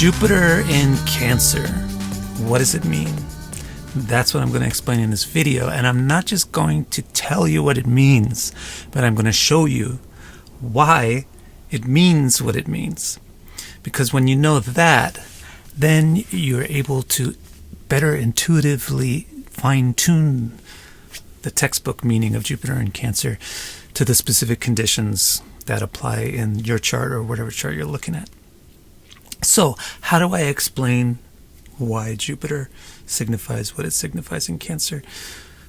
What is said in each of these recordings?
Jupiter in Cancer. What does it mean? That's what I'm going to explain in this video. And I'm not just going to tell you what it means, but I'm going to show you why it means what it means. Because when you know that, then you're able to better intuitively fine-tune the textbook meaning of Jupiter in Cancer to the specific conditions that apply in your chart or whatever chart you're looking at. So, how do I explain why Jupiter signifies what it signifies in Cancer?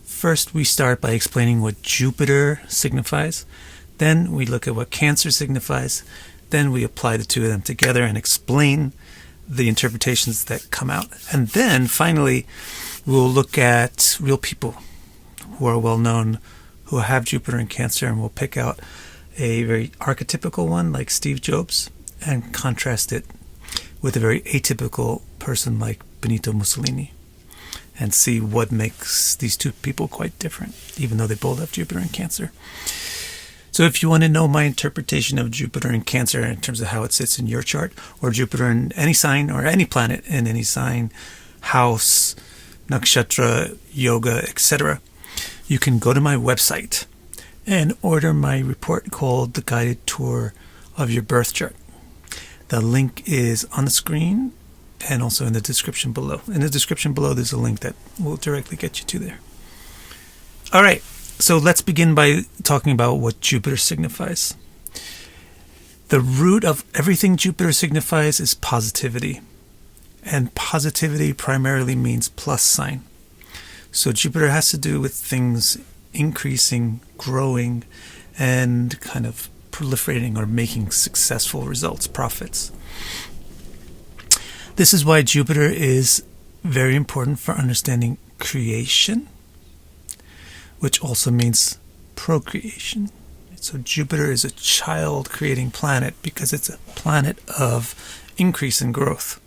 First, we start by explaining what Jupiter signifies. Then we look at what Cancer signifies. Then we apply the two of them together and explain the interpretations that come out. And then, finally, we'll look at real people who are well known, who have Jupiter in Cancer, and we'll pick out a very archetypical one like Steve Jobs and contrast it with a very atypical person like Benito Mussolini and see what makes these two people quite different, even though they both have Jupiter in Cancer. So if you want to know my interpretation of Jupiter in Cancer in terms of how it sits in your chart, or Jupiter in any sign or any planet in any sign, house, nakshatra, yoga, etc., you can go to my website and order my report called The Guided Tour of Your Birth Chart. The link is on the screen and also in the description below. In the description below, there's a link that will directly get you to there. All right, so let's begin by talking about what Jupiter signifies. The root of everything Jupiter signifies is positivity. And positivity primarily means plus sign. So Jupiter has to do with things increasing, growing, and kind of proliferating or making successful results, profits. This is why Jupiter is very important for understanding creation, which also means procreation. So Jupiter is a child creating planet because it's a planet of increase and growth.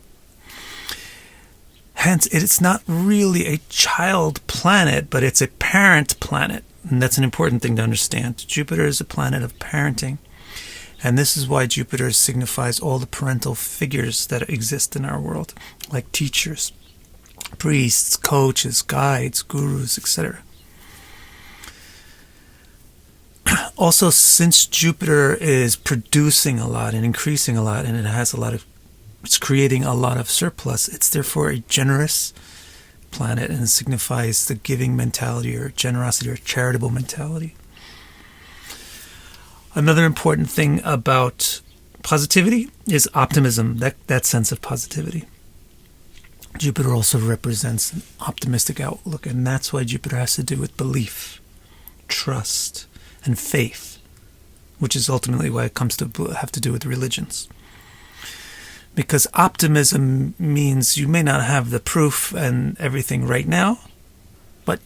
Hence, it's not really a child planet, but it's a parent planet. And that's an important thing to understand. Jupiter is a planet of parenting. And this is why Jupiter signifies all the parental figures that exist in our world, like teachers, priests, coaches, guides, gurus, etc. Also, since Jupiter is producing a lot and increasing a lot, and it's creating a lot of surplus, it's therefore a generous planet and signifies the giving mentality or generosity or charitable mentality. Another important thing about positivity is optimism, that sense of positivity. Jupiter also represents an optimistic outlook, and that's why Jupiter has to do with belief, trust, and faith, which is ultimately why it comes to have to do with religions. Because optimism means you may not have the proof and everything right now, but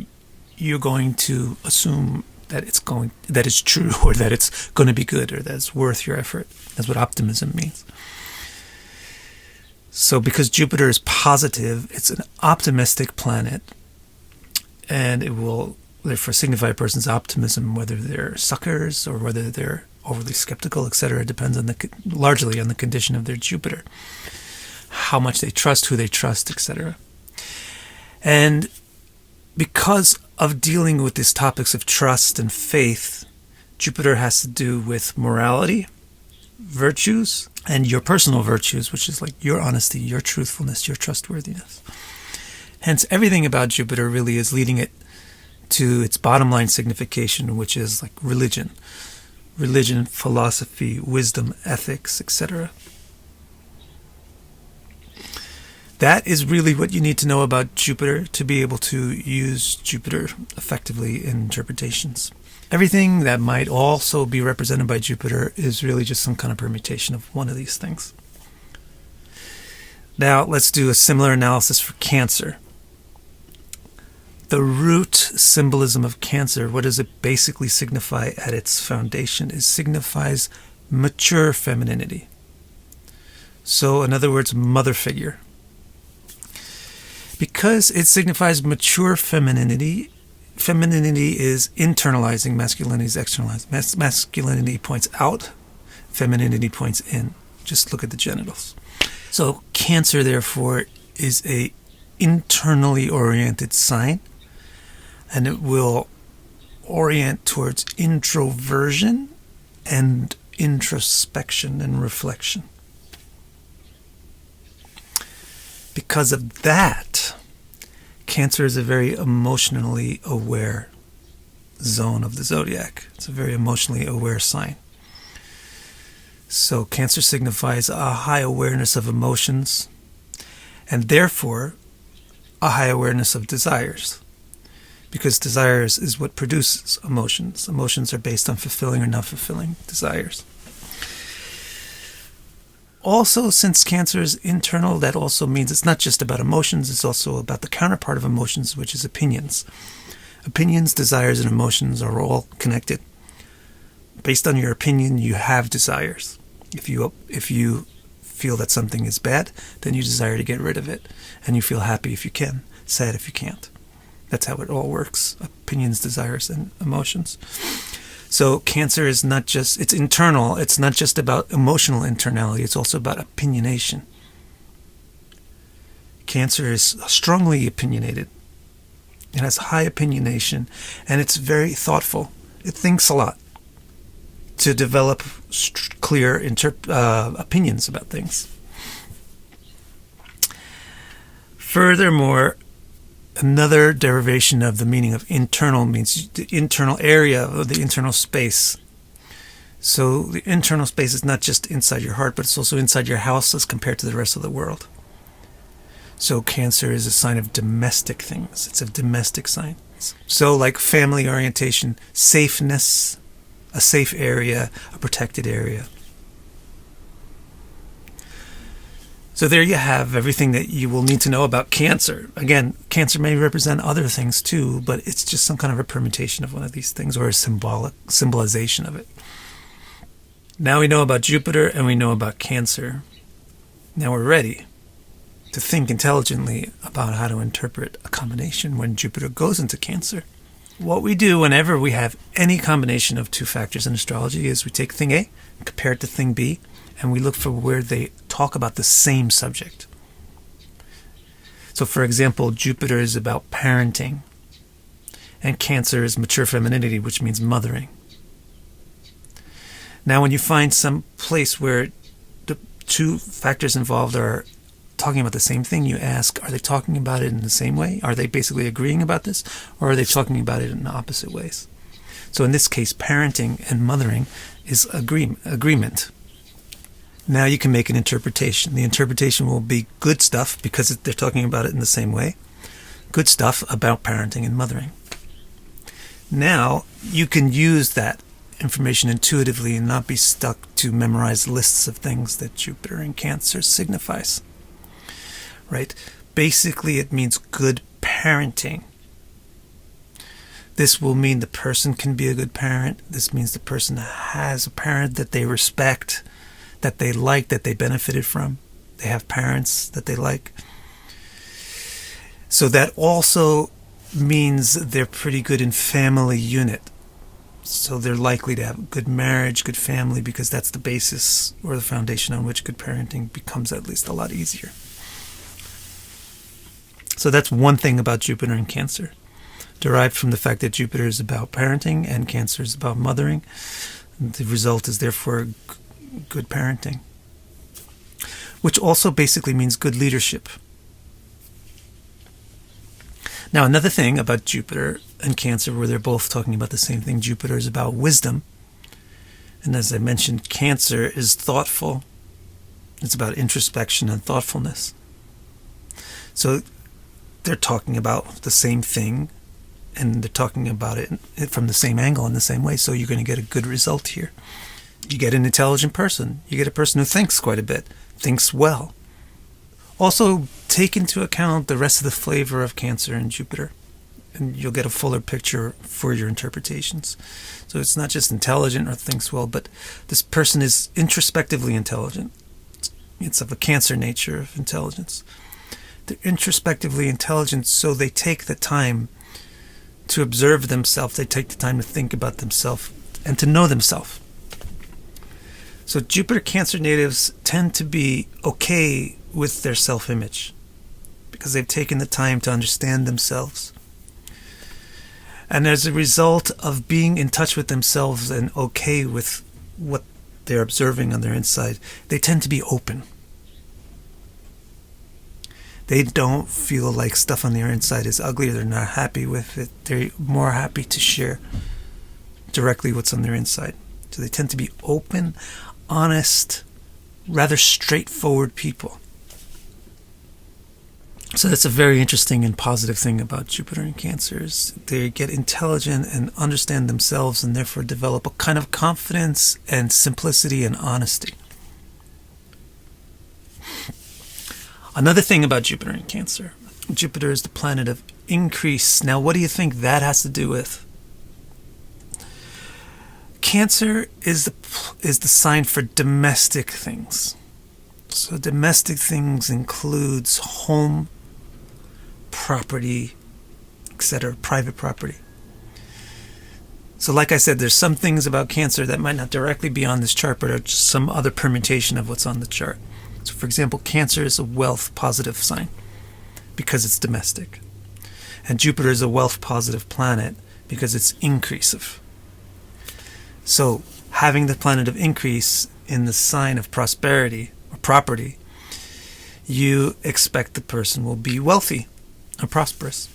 you're going to assume that it's true, or that it's going to be good, or that it's worth your effort. That's what optimism means. So because Jupiter is positive, it's an optimistic planet, and it will therefore signify a person's optimism, whether they're suckers or whether they're overly skeptical, etc. It depends on largely on the condition of their Jupiter, how much they trust, who they trust, etc. And because of dealing with these topics of trust and faith, Jupiter has to do with morality, virtues, and your personal virtues, which is like your honesty, your truthfulness, your trustworthiness. Hence, everything about Jupiter really is leading it to its bottom line signification, which is like religion, philosophy, wisdom, ethics, etc. That is really what you need to know about Jupiter to be able to use Jupiter effectively in interpretations. Everything that might also be represented by Jupiter is really just some kind of permutation of one of these things. Now, let's do a similar analysis for Cancer. The root symbolism of Cancer, what does it basically signify at its foundation? It signifies mature femininity. So, in other words, mother figure. Because it signifies mature femininity, femininity is internalizing, masculinity is externalizing. Masculinity points out, femininity points in. Just look at the genitals. So Cancer, therefore, is a internally oriented sign, and it will orient towards introversion and introspection and reflection. Because of that, Cancer is a very emotionally aware zone of the zodiac. It's a very emotionally aware sign. So Cancer signifies a high awareness of emotions, and therefore a high awareness of desires. Because desires is what produces emotions. Emotions are based on fulfilling or not fulfilling desires. Also, since Cancer is internal, that also means it's not just about emotions, it's also about the counterpart of emotions, which is opinions. Opinions, desires, and emotions are all connected. Based on your opinion, you have desires. If you feel that something is bad, then you desire to get rid of it. And you feel happy if you can, sad if you can't. That's how it all works. Opinions, desires, and emotions. So Cancer is not just, it's internal. It's not just about emotional internality. It's also about opinionation. Cancer is strongly opinionated. It has high opinionation, and it's very thoughtful. It thinks a lot to develop clear opinions about things. Furthermore, another derivation of the meaning of internal means the internal area of the internal space. So the internal space is not just inside your heart, but it's also inside your house as compared to the rest of the world. So Cancer is a sign of domestic things. It's a domestic sign. So like family orientation, safeness, a safe area, a protected area. So there you have everything that you will need to know about Cancer. Again, Cancer may represent other things too, but it's just some kind of a permutation of one of these things, or a symbolization of it. Now we know about Jupiter and we know about Cancer. Now we're ready to think intelligently about how to interpret a combination when Jupiter goes into Cancer. What we do whenever we have any combination of two factors in astrology is we take thing A, compare it to thing B, and we look for where they talk about the same subject. So for example, Jupiter is about parenting, and Cancer is mature femininity, which means mothering. Now when you find some place where the two factors involved are talking about the same thing, you ask, are they talking about it in the same way? Are they basically agreeing about this? Or are they talking about it in opposite ways? So in this case, parenting and mothering is agreement. Now you can make an interpretation. The interpretation will be good stuff because they're talking about it in the same way. Good stuff about parenting and mothering. Now you can use that information intuitively and not be stuck to memorize lists of things that Jupiter and Cancer signifies. Right? Basically, it means good parenting. This will mean the person can be a good parent. This means the person has a parent that they respect, that they like, that they benefited from. They have parents that they like. So that also means they're pretty good in family unit. So they're likely to have good marriage, good family, because that's the basis or the foundation on which good parenting becomes at least a lot easier. So that's one thing about Jupiter and Cancer, derived from the fact that Jupiter is about parenting and Cancer is about mothering. The result is therefore good parenting, which also basically means good leadership. Now, another thing about Jupiter and Cancer, where they're both talking about the same thing, Jupiter is about wisdom. And as I mentioned, Cancer is thoughtful. It's about introspection and thoughtfulness. So they're talking about the same thing, and they're talking about it from the same angle in the same way, so you're going to get a good result here. You get an intelligent person. You get a person who thinks quite a bit, thinks well. Also, take into account the rest of the flavor of Cancer and Jupiter, and you'll get a fuller picture for your interpretations. So it's not just intelligent or thinks well, but this person is introspectively intelligent. It's of a Cancer nature of intelligence. They're introspectively intelligent, so they take the time to observe themselves. They take the time to think about themselves and to know themselves. So Jupiter Cancer natives tend to be okay with their self-image because they've taken the time to understand themselves. And as a result of being in touch with themselves and okay with what they're observing on their inside, they tend to be open. They don't feel like stuff on their inside is ugly. They're not happy with it. They're more happy to share directly what's on their inside. So they tend to be open, honest, rather straightforward people. So that's a very interesting and positive thing about Jupiter in Cancers. They get intelligent and understand themselves and therefore develop a kind of confidence and simplicity and honesty. Another thing about Jupiter in Cancer. Jupiter is the planet of increase. Now, what do you think that has to do with? Cancer is the sign for domestic things. So domestic things includes home, property, etc., private property. So like I said, there's some things about Cancer that might not directly be on this chart, but are just some other permutation of what's on the chart. So for example, Cancer is a wealth positive sign because it's domestic. And Jupiter is a wealth positive planet because it's increasive. So having the planet of increase in the sign of prosperity or property, you expect the person will be wealthy or prosperous.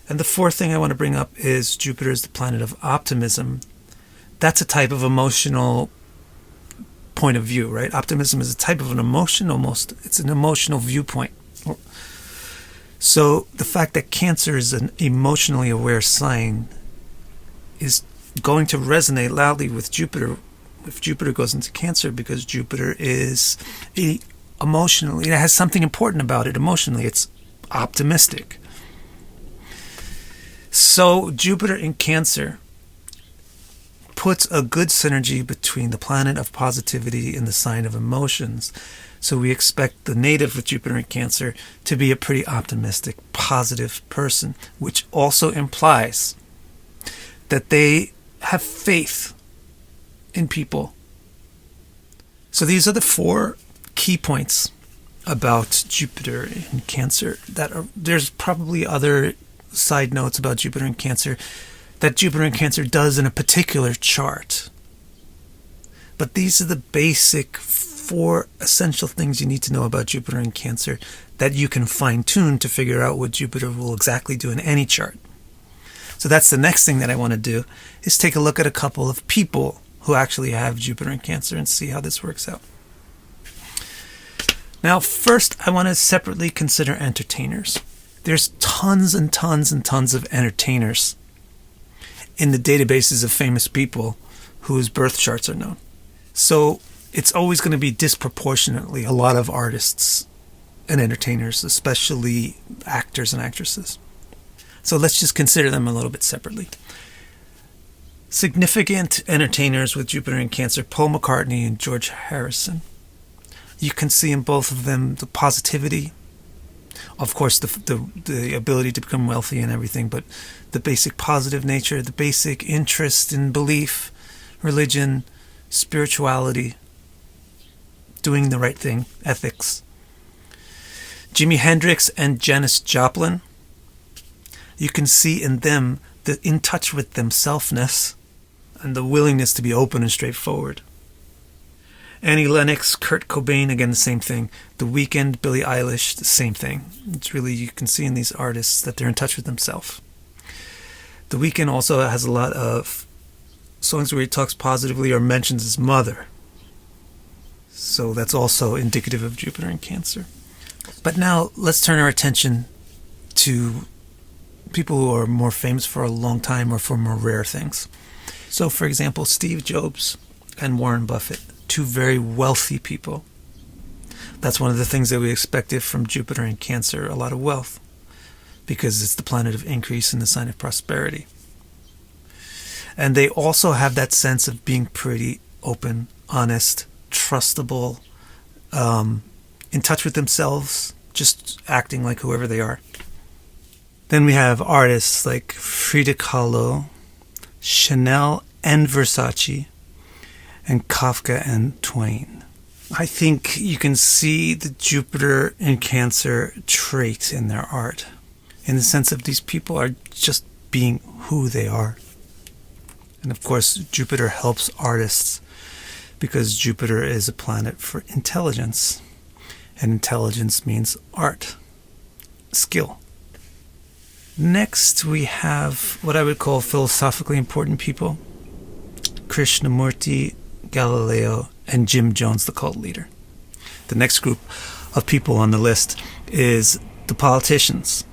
And the fourth thing I want to bring up is Jupiter is the planet of optimism. That's a type of emotional point of view, right? Optimism is a type of an emotion, it's an emotional viewpoint. So the fact that Cancer is an emotionally aware sign is going to resonate loudly with Jupiter if Jupiter goes into Cancer, because Jupiter is emotionally, it has something important about it emotionally. It's optimistic. So Jupiter in Cancer puts a good synergy between the planet of positivity and the sign of emotions. So we expect the native with Jupiter in Cancer to be a pretty optimistic, positive person, which also implies that they have faith in people. So these are the four key points about Jupiter in Cancer. There's probably other side notes about Jupiter in Cancer that Jupiter in Cancer does in a particular chart. But these are the basic four essential things you need to know about Jupiter in Cancer that you can fine-tune to figure out what Jupiter will exactly do in any chart. So that's the next thing that I want to do, is take a look at a couple of people who actually have Jupiter in Cancer and see how this works out. Now, first, I want to separately consider entertainers. There's tons and tons and tons of entertainers in the databases of famous people whose birth charts are known. So it's always going to be disproportionately a lot of artists and entertainers, especially actors and actresses. So let's just consider them a little bit separately. Significant entertainers with Jupiter in Cancer: Paul McCartney and George Harrison. You can see in both of them the positivity, of course the ability to become wealthy and everything, but the basic positive nature, the basic interest in belief, religion, spirituality, doing the right thing, ethics. Jimi Hendrix and Janis Joplin. You can see in them the in touch with themselfness and the willingness to be open and straightforward. Annie Lennox, Kurt Cobain, again the same thing. The Weeknd, Billie Eilish, the same thing. It's really, you can see in these artists that they're in touch with themselves. The Weeknd also has a lot of songs where he talks positively or mentions his mother. So that's also indicative of Jupiter in Cancer. But now let's turn our attention to people who are more famous for a long time or for more rare things. So for example, Steve Jobs and Warren Buffett, two very wealthy people. That's one of the things that we expected from Jupiter in Cancer, a lot of wealth, because it's the planet of increase and the sign of prosperity. And they also have that sense of being pretty open, honest, trustable, in touch with themselves, just acting like whoever they are. Then we have artists like Frida Kahlo, Chanel and Versace, and Kafka and Twain. I think you can see the Jupiter in Cancer trait in their art, in the sense of these people are just being who they are. And of course, Jupiter helps artists because Jupiter is a planet for intelligence. And intelligence means art, skill. Next, we have what I would call philosophically important people: Krishnamurti, Galileo, and Jim Jones, the cult leader. The next group of people on the list is the politicians.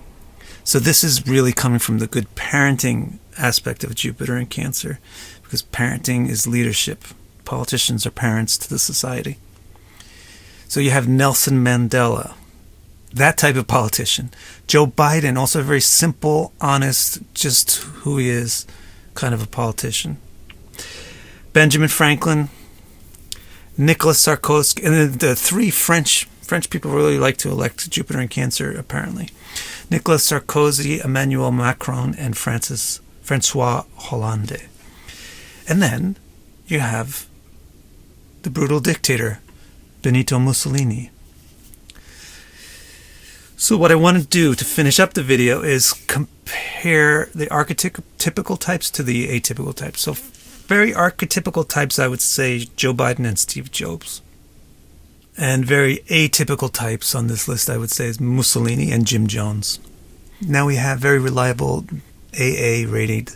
So this is really coming from the good parenting aspect of Jupiter in Cancer, because parenting is leadership. Politicians are parents to the society. So you have Nelson Mandela, that type of politician. Joe Biden, also very simple, honest, just who he is, kind of a politician. Benjamin Franklin, Nicolas Sarkozy, and the three French people really like to elect Jupiter in Cancer, apparently. Nicolas Sarkozy, Emmanuel Macron, and Francois Hollande. And then you have the brutal dictator, Benito Mussolini. So what I want to do to finish up the video is compare the archetypical types to the atypical types. So very archetypical types, I would say Joe Biden and Steve Jobs. And very atypical types on this list, I would say, is Mussolini and Jim Jones. Now we have very reliable AA-rated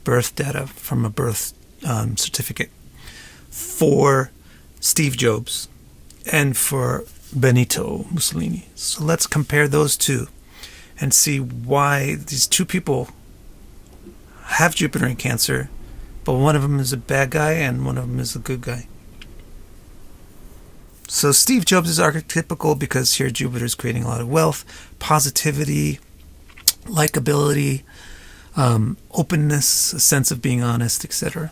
birth data from a birth certificate for Steve Jobs and for Benito Mussolini. So let's compare those two and see why these two people have Jupiter in Cancer, but one of them is a bad guy and one of them is a good guy. So Steve Jobs is archetypical because here Jupiter is creating a lot of wealth, positivity, likability, openness, a sense of being honest, etc.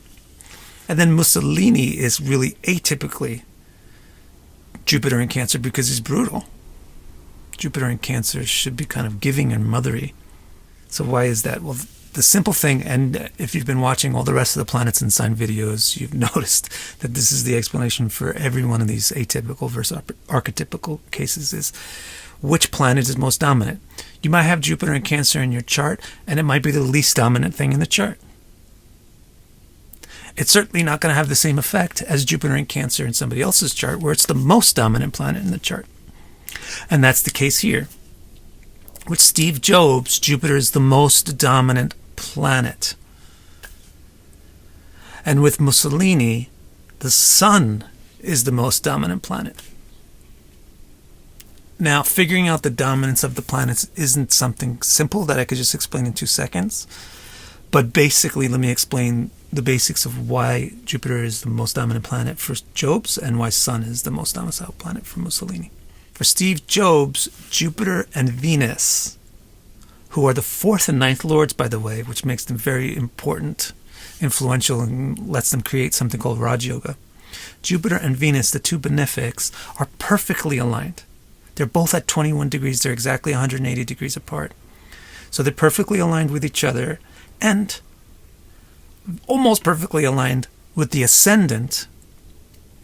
And then Mussolini is really atypically Jupiter in Cancer because he's brutal. Jupiter in Cancer should be kind of giving and mothery. So why is that? Well, the simple thing, and if you've been watching all the rest of the planets and sign videos, you've noticed that this is the explanation for every one of these atypical versus archetypical cases, is which planet is most dominant. You might have Jupiter in Cancer in your chart, and it might be the least dominant thing in the chart. It's certainly not going to have the same effect as Jupiter in Cancer in somebody else's chart, where it's the most dominant planet in the chart. And that's the case here. With Steve Jobs, Jupiter is the most dominant planet. And with Mussolini, the Sun is the most dominant planet. Now, figuring out the dominance of the planets isn't something simple that I could just explain in 2 seconds. But basically, let me explain the basics of why Jupiter is the most dominant planet for Jobs and why Sun is the most domicile planet for Mussolini. For Steve Jobs, Jupiter and Venus, who are the 4th and 9th lords, by the way, which makes them very important, influential, and lets them create something called Raj Yoga. Jupiter and Venus, the two benefics, are perfectly aligned. They're both at 21 degrees. They're exactly 180 degrees apart. So they're perfectly aligned with each other and almost perfectly aligned with the ascendant,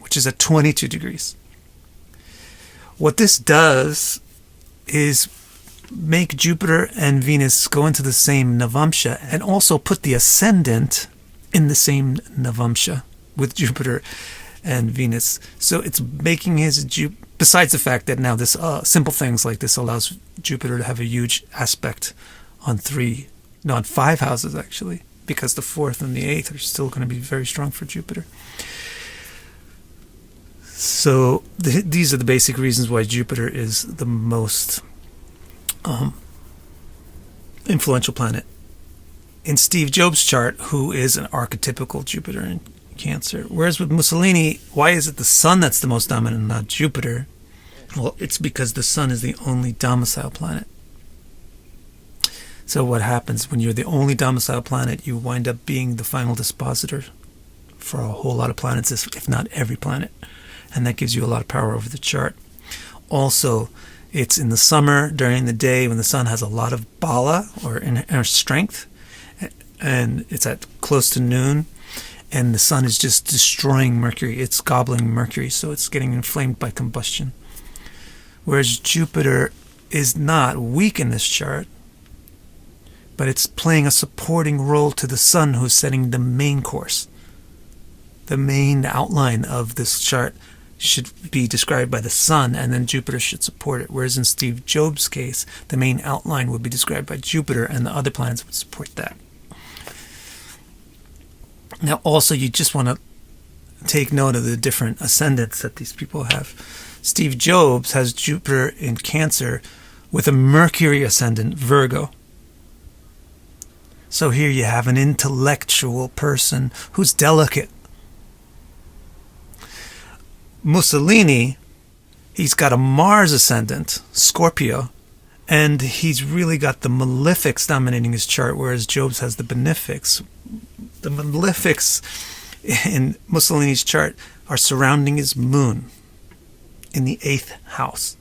which is at 22 degrees. What this does is make Jupiter and Venus go into the same Navamsha and also put the ascendant in the same Navamsha with Jupiter and Venus. So it's making his besides the fact that now this simple things like this allows Jupiter to have a huge aspect on 5 houses actually, because the 4th and the 8th are still going to be very strong for Jupiter. So these are the basic reasons why Jupiter is the most influential planet. In Steve Jobs' chart, who is an archetypical Jupiter in Cancer. Whereas with Mussolini, why is it the Sun that's the most dominant and not Jupiter? Well, it's because the Sun is the only domicile planet. So what happens when you're the only domicile planet, you wind up being the final dispositor for a whole lot of planets, if not every planet. And that gives you a lot of power over the chart. Also, it's in the summer during the day when the Sun has a lot of bala or inner strength, and it's at close to noon. and the sun is just destroying Mercury. It's gobbling Mercury, so it's getting inflamed by combustion. Whereas Jupiter is not weak in this chart, but it's playing a supporting role to the sun, who's setting the main course. The main outline of this chart should be described by the sun, and then Jupiter should support it. Whereas in Steve Jobs' case, the main outline would be described by Jupiter, and the other planets would support that. Now, also, you just want to take note of the different ascendants that these people have. Steve Jobs has Jupiter in Cancer with a Mercury ascendant, Virgo. So here you have an intellectual person who's delicate. Mussolini, he's got a Mars ascendant, Scorpio, and he's really got the malefics dominating his chart, whereas Jobs has the benefics. The malefics in Mussolini's chart are surrounding his moon in the 8th house.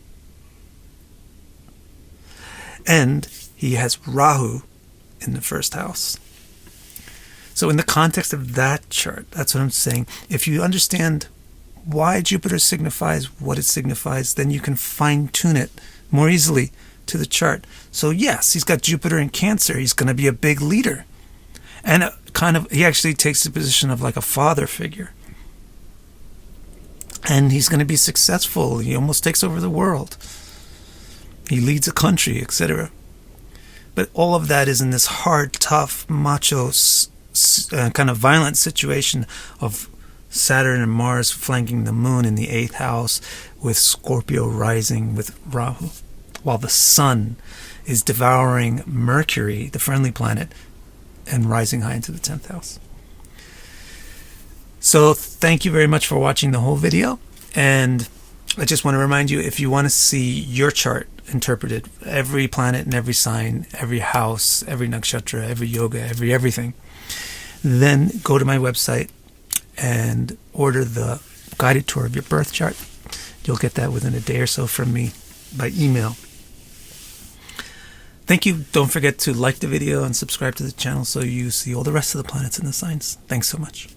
And he has Rahu in the 1st house. So in the context of that chart, that's what I'm saying. If you understand why Jupiter signifies what it signifies, then you can fine-tune it more easily to the chart. So yes, he's got Jupiter in Cancer. He's going to be a big leader. And he actually takes the position of like a father figure. And he's going to be successful. He almost takes over the world. He leads a country, etc. But all of that is in this hard, tough, macho, kind of violent situation of Saturn and Mars flanking the moon in the 8th house, with Scorpio rising with Rahu, while the sun is devouring Mercury, the friendly planet, and rising high into the 10th house. So thank you very much for watching the whole video. And I just want to remind you, if you want to see your chart interpreted, every planet and every sign, every house, every nakshatra, every yoga, every everything, then go to my website and order the guided tour of your birth chart. You'll get that within a day or so from me by email. Thank you. Don't forget to like the video and subscribe to the channel so you see all the rest of the planets and the signs. Thanks so much.